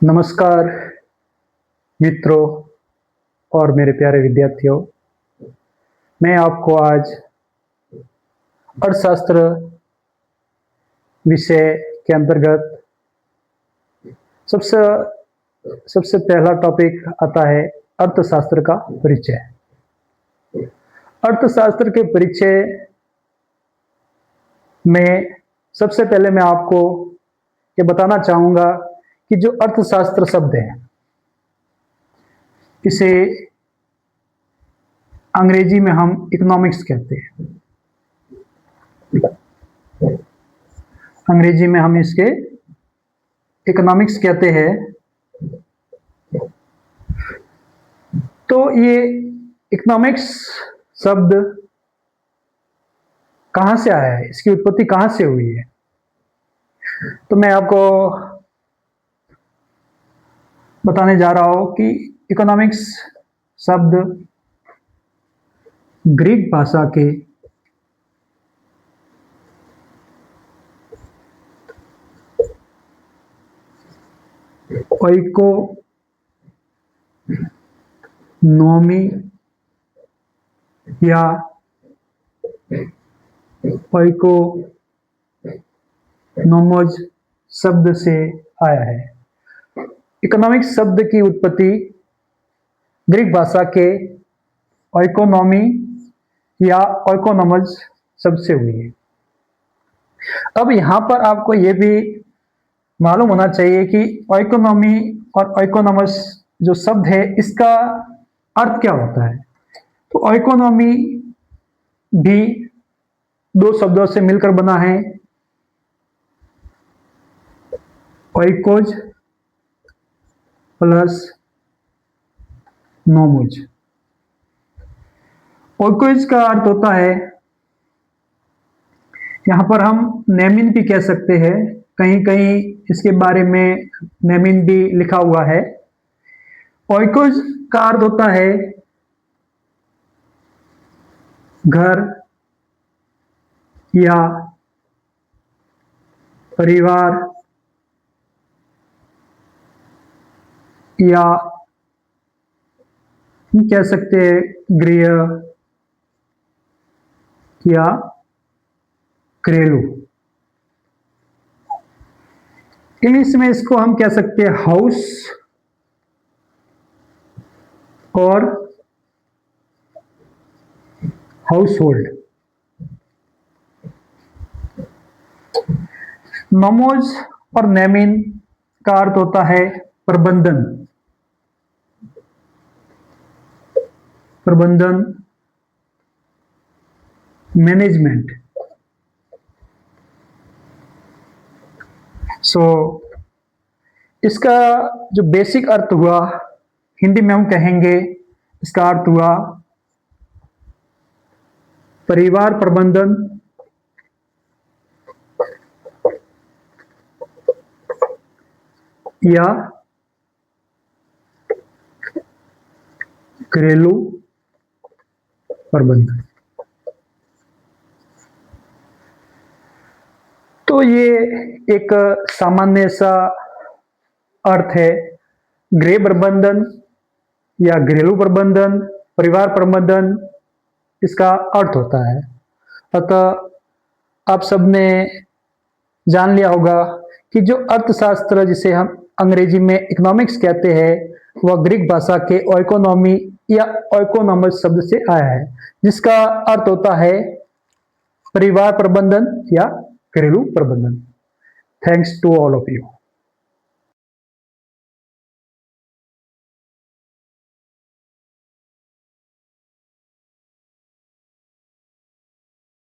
नमस्कार मित्रों और मेरे प्यारे विद्यार्थियों। मैं आपको आज अर्थशास्त्र विषय के अंतर्गत सबसे सबसे पहला टॉपिक आता है अर्थशास्त्र का परिचय। अर्थशास्त्र के परिचय में सबसे पहले मैं आपको ये बताना चाहूँगा कि जो अर्थशास्त्र शब्द है इसे अंग्रेजी में हम इकोनॉमिक्स कहते हैं। अंग्रेजी में हम इसके इकोनॉमिक्स कहते हैं। तो ये इकोनॉमिक्स शब्द कहाँ से आया है, इसकी उत्पत्ति कहाँ से हुई है, तो मैं आपको बताने जा रहा हूं कि इकोनॉमिक्स शब्द ग्रीक भाषा के ओइकोनॉमी या ओइकोनोमोस शब्द से आया है। इकोनॉमिक्स शब्द की उत्पत्ति ग्रीक भाषा के ओइकोनॉमी या ओइकोनोमस शब्द से हुई है। अब यहाँ पर आपको ये भी मालूम होना चाहिए कि ओइकोनॉमी और ओइकोनोमस जो शब्द है इसका अर्थ क्या होता है। तो ओइकोनॉमी भी दो शब्दों से मिलकर बना है, ओइकोज प्लस नोमोज। ओइकोज का अर्थ होता है, यहां पर हम नेमिन भी कह सकते हैं, कहीं कहीं इसके बारे में नेमिन भी लिखा हुआ है। ओइकोज का अर्थ होता है घर या परिवार या कह सकते हैं गृह या घरेलू। इंग्लिश में इसको हम कह सकते हैं हाउस और हाउस होल्ड। नोमोज और नेमिन का अर्थ होता है प्रबंधन, प्रबंधन मैनेजमेंट। इसका जो बेसिक अर्थ हुआ, हिंदी में हम कहेंगे इसका अर्थ हुआ परिवार प्रबंधन या घरेलू प्रबंधन। तो ये एक सामान्य सा अर्थ है। गृह प्रबंधन या घरेलू प्रबंधन, परिवार प्रबंधन इसका अर्थ होता है। अतः आप सबने जान लिया होगा कि जो अर्थशास्त्र जिसे हम अंग्रेजी में इकोनॉमिक्स कहते हैं वह ग्रीक भाषा के ओइकोनॉमी या ओइकोनोमस शब्द से आया है, जिसका अर्थ होता है परिवार प्रबंधन या घरेलू प्रबंधन। Thanks to all of you.